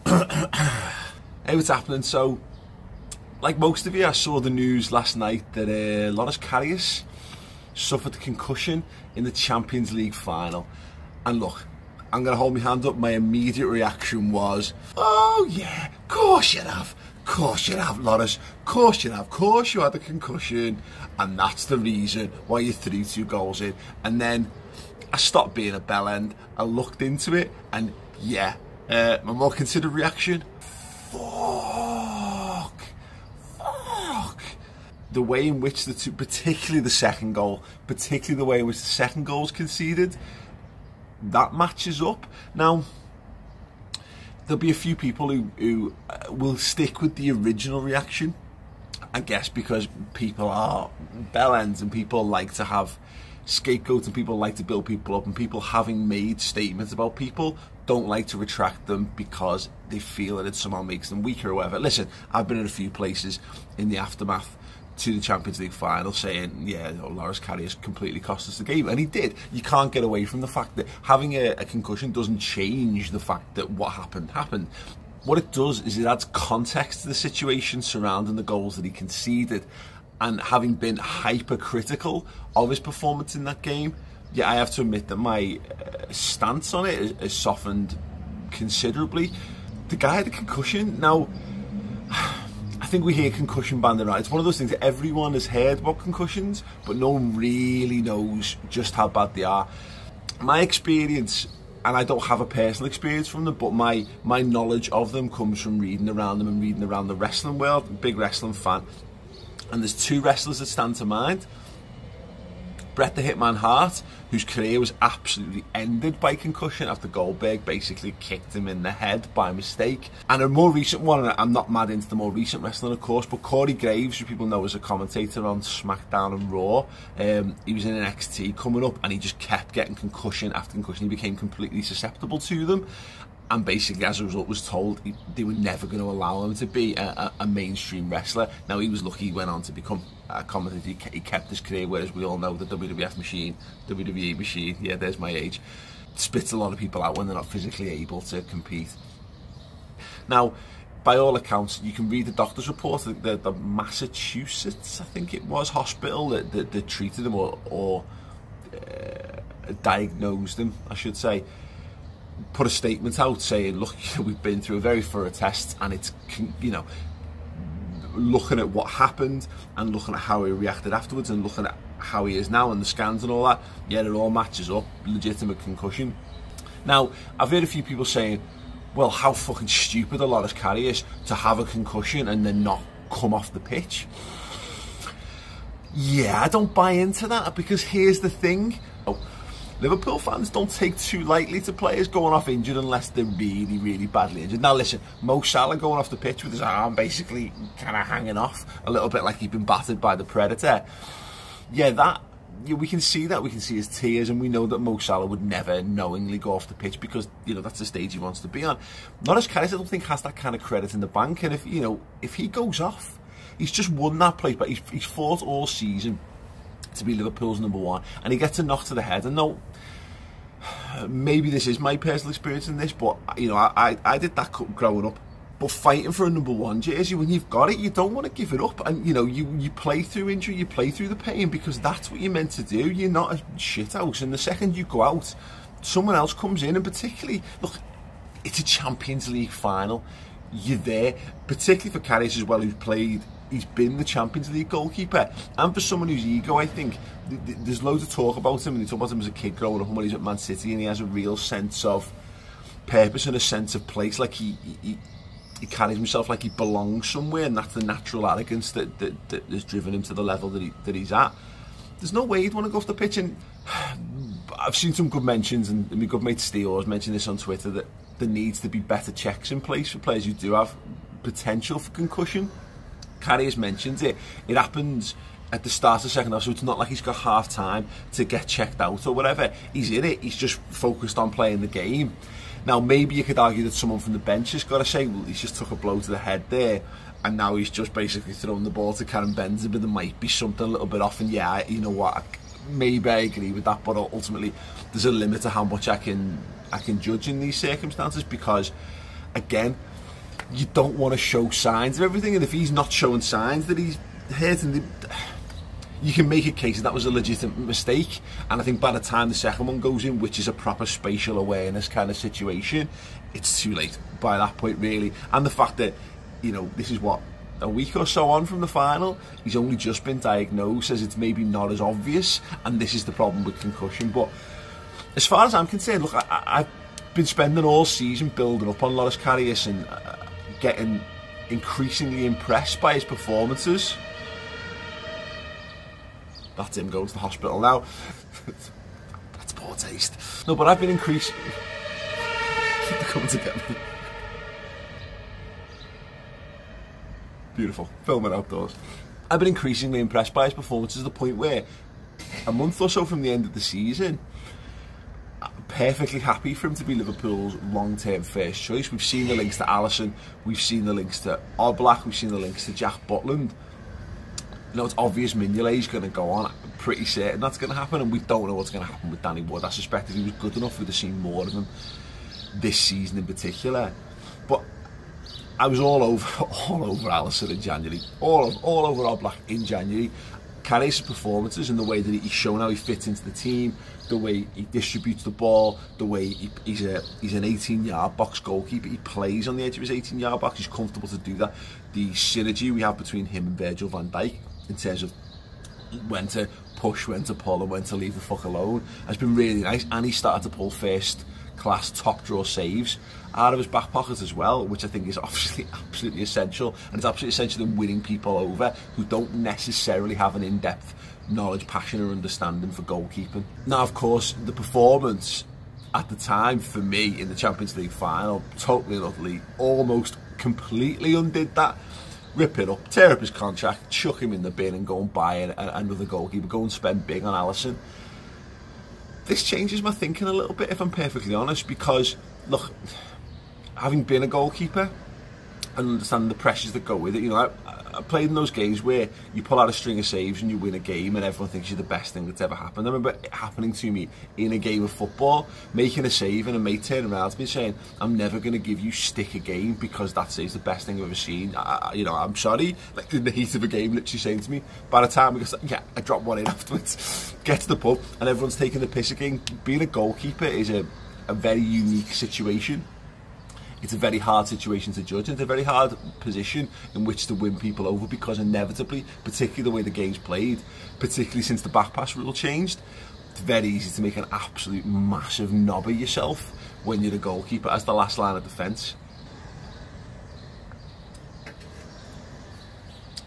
Hey, what's happening? So, like most of you, I saw the news last night that Karius suffered a concussion in the Champions League final. And look, I'm going to hold my hand up. My immediate reaction was, oh yeah, of course you have. Of course you have, Loris. Of course you have. Of course you had a concussion. And that's the reason why you threw 2 goals in. And then I stopped being a bellend. I looked into it and yeah, my more considered reaction, fuck. The way in which the two, particularly the second goal, particularly the way in which the second goal was conceded, that matches up. Now, there'll be a few people who will stick with the original reaction, I guess, because people are bellends and people like to have scapegoats and people like to build people up, and people having made statements about people don't like to retract them because they feel that it somehow makes them weaker or whatever. Listen, I've been in a few places in the aftermath to the Champions League final saying, yeah, Loris Karius completely cost us the game, and he did. You can't get away from the fact that having a concussion doesn't change the fact that what happened. What it does is it adds context to the situation surrounding the goals that he conceded. And having been hypercritical of his performance in that game, yeah, I have to admit that my stance on it has softened considerably. The guy had a concussion. Now, I think we hear concussion banded around. It's one of those things that everyone has heard about concussions, but no one really knows just how bad they are. My experience, and I don't have a personal experience from them, but my knowledge of them comes from reading around them and reading around the wrestling world. I'm a big wrestling fan. And there's 2 wrestlers that stand to mind. Bret the Hitman Hart, whose career was absolutely ended by concussion after Goldberg basically kicked him in the head by mistake. And a more recent one, and I'm not mad into the more recent wrestling of course, but Corey Graves, who people know as a commentator on SmackDown and Raw, he was in NXT coming up and he just kept getting concussion after concussion. He became completely susceptible to them. And basically, as a result, was told they were never going to allow him to be a mainstream wrestler. Now, he was lucky he went on to become a commentator. He kept his career, whereas we all know the WWE machine, yeah, there's my age, spits a lot of people out when they're not physically able to compete. Now, by all accounts, you can read the doctor's report that the Massachusetts, I think it was, hospital that treated him or diagnosed him, I should say, put a statement out saying, look, we've been through a very thorough test, and it's, you know, looking at what happened and looking at how he reacted afterwards and looking at how he is now and the scans and all that, yeah, it all matches up, legitimate concussion. Now, I've heard a few people saying, well, how fucking stupid a Loris Karius to have a concussion and then not come off the pitch. Yeah, I don't buy into that, because here's the thing. Liverpool fans don't take too lightly to players going off injured unless they're really, really badly injured. Now listen, Mo Salah going off the pitch with his arm basically kind of hanging off, a little bit like he'd been battered by the Predator. Yeah, we can see that. We can see his tears, and we know that Mo Salah would never knowingly go off the pitch because, you know, that's the stage he wants to be on. Loris Karius, I don't think, has that kind of credit in the bank, and if he goes off, he's just won that place, but he's fought all season to be Liverpool's #1, and he gets a knock to the head. And no, maybe this is my personal experience in this, but you know, I did that growing up. But fighting for a #1 jersey, when you've got it, you don't want to give it up. And you know, you play through injury, you play through the pain, because that's what you're meant to do. You're not a shithouse, and the second you go out, someone else comes in. And particularly, look, it's a Champions League final. You're there, particularly for Karius as well, who's played. He's been the Champions League goalkeeper, and for someone whose ego, I think, there's loads of talk about him, and they talk about him as a kid growing up and when he's at Man City, and he has a real sense of purpose and a sense of place, like he carries himself like he belongs somewhere, and that's the natural arrogance that has driven him to the level that he's at. There's no way he'd want to go off the pitch, and I've seen some good mentions, and my good mate Steve has mentioned this on Twitter, that there needs to be better checks in place for players who do have potential for concussion. Karius mentions it happens at the start of the second half, so it's not like he's got half time to get checked out or whatever. He's in it, he's just focused on playing the game. Now maybe you could argue that someone from the bench has got to say, well, he's just took a blow to the head there, and now he's just basically thrown the ball to Karen Benzema, but there might be something a little bit off, and yeah, you know what, maybe I agree with that, but ultimately there's a limit to how much I can judge in these circumstances, because again, you don't want to show signs of everything, and if he's not showing signs that he's hurting, you can make a case that was a legitimate mistake. And I think by the time the second one goes in, which is a proper spatial awareness kind of situation, it's too late by that point, really. And the fact that, you know, this is what, a week or so on from the final, he's only just been diagnosed, as it's maybe not as obvious, and this is the problem with concussion. But as far as I'm concerned, look, I've been spending all season building up on Loris Karius and getting increasingly impressed by his performances. That's him going to the hospital now. That's poor taste. No, but I've been increasing. They're coming to get me. Beautiful. Filming outdoors. I've been increasingly impressed by his performances to the point where a month or so from the end of the season, I'm perfectly happy for him to be Liverpool's long-term first choice. We've seen the links to Allisson, we've seen the links to Oblak, we've seen the links to Jack Butland. You know, it's obvious Mignolet's going to go on. I'm pretty certain that's going to happen, and we don't know what's going to happen with Danny Wood. I suspect if he was good enough, we'd have seen more of him this season in particular. But I was all over Allisson in January, all over Oblak in January. Karius' performances and the way that he's shown how he fits into the team, the way he distributes the ball, the way he's an 18-yard box goalkeeper. He plays on the edge of his 18-yard box. He's comfortable to do that. The synergy we have between him and Virgil van Dijk in terms of when to push, when to pull, and when to leave the fuck alone has been really nice. And he started to pull first-class top-draw saves out of his back pocket as well, which I think is obviously absolutely essential, and it's absolutely essential in winning people over who don't necessarily have an in-depth knowledge, passion or understanding for goalkeeping. Now, of course, the performance at the time for me in the Champions League final totally and utterly, almost completely undid that. Rip it up, tear up his contract, chuck him in the bin and go and buy another goalkeeper, go and spend big on Allisson. This changes my thinking a little bit, if I'm perfectly honest, because, look, having been a goalkeeper and understanding the pressures that go with it, you know, I played in those games where you pull out a string of saves and you win a game and everyone thinks you're the best thing that's ever happened. I remember it happening to me in a game of football, making a save and a mate turning around to me saying, I'm never going to give you stick a game because that save's the best thing I've ever seen. You know, I'm sorry, like in the heat of a game, literally saying to me, by the time we got, yeah, I dropped one in afterwards, get to the pub and everyone's taking the piss again. Being a goalkeeper is a very unique situation. It's a very hard situation to judge, and it's a very hard position in which to win people over, because inevitably, particularly the way the game's played, particularly since the back pass rule changed, it's very easy to make an absolute massive knob of yourself when you're a goalkeeper as the last line of defence.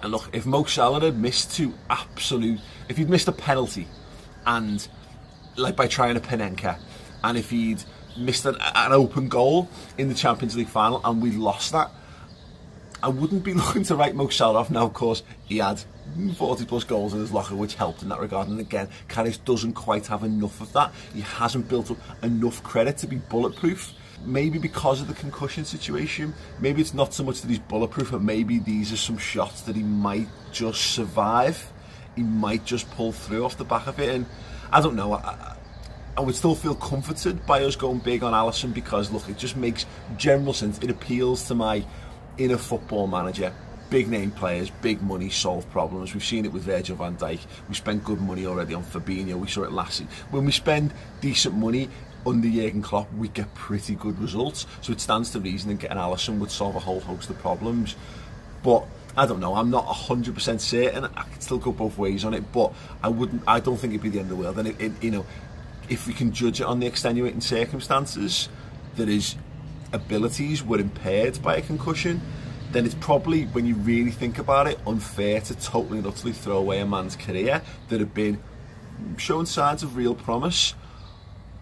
And look, if Mo Salah had missed if he'd missed a penalty, and like by trying a Panenka, and if he'd missed an open goal in the Champions League final and we lost that, I wouldn't be looking to write Mo Salah off. Now, of course, he had 40 plus goals in his locker, which helped in that regard, and again, Karius doesn't quite have enough of that. He hasn't built up enough credit to be bulletproof. Maybe because of the concussion situation, maybe it's not so much that he's bulletproof, but maybe these are some shots that he might just survive, he might just pull through off the back of it. And I don't know, I would still feel comforted by us going big on Allisson, because look, it just makes general sense. It appeals to my inner football manager. Big name players, big money, solve problems. We've seen it with Virgil van Dijk. We spent good money already on Fabinho. We saw it last season. When we spend decent money under Jurgen Klopp, we get pretty good results. So it stands to reason that getting Allisson would solve a whole host of problems. But I don't know, I'm not 100% certain. I could still go both ways on it, but I don't think it'd be the end of the world. And you know, if we can judge it on the extenuating circumstances that his abilities were impaired by a concussion, then it's probably, when you really think about it, unfair to totally and utterly throw away a man's career that had been showing signs of real promise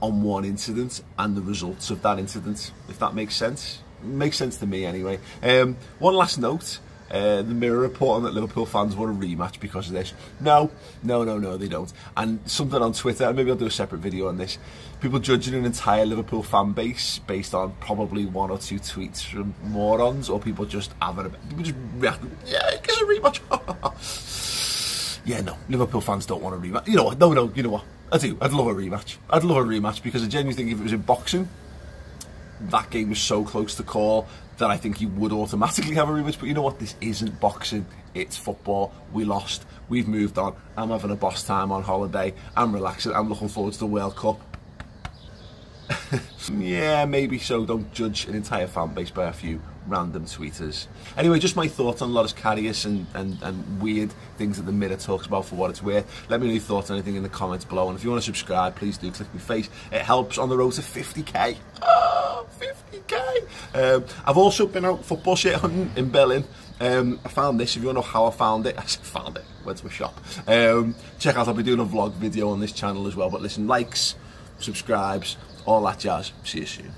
on one incident and the results of that incident, if that makes sense. It makes sense to me anyway. One last note. The Mirror reporting that Liverpool fans want a rematch because of this. No, they don't. And something on Twitter, and maybe I'll do a separate video on this, people judging an entire Liverpool fan base based on probably one or two tweets from morons, or people just reacting, yeah, it's a rematch. Yeah, no, Liverpool fans don't want a rematch. You know what, no, you know what, I do, I'd love a rematch. I'd love a rematch, because I genuinely think if it was in boxing, that game was so close to call then I think you would automatically have a rematch. But you know what? This isn't boxing. It's football. We lost. We've moved on. I'm having a boss time on holiday. I'm relaxing. I'm looking forward to the World Cup. Yeah, maybe so. Don't judge an entire fan base by a few random tweeters. Anyway, just my thoughts on Loris Karius and weird things that the Mirror talks about for what it's worth. Let me know your thoughts on anything in the comments below. And if you want to subscribe, please do. Click my face. It helps on the road to 50k. Oh, 50k. I've also been out football shit hunting in Berlin. I found this. If you want to know how I found it, I found it. Went to a shop. Check out, I'll be doing a vlog video on this channel as well. But listen, likes, subscribes, all that jazz. See you soon.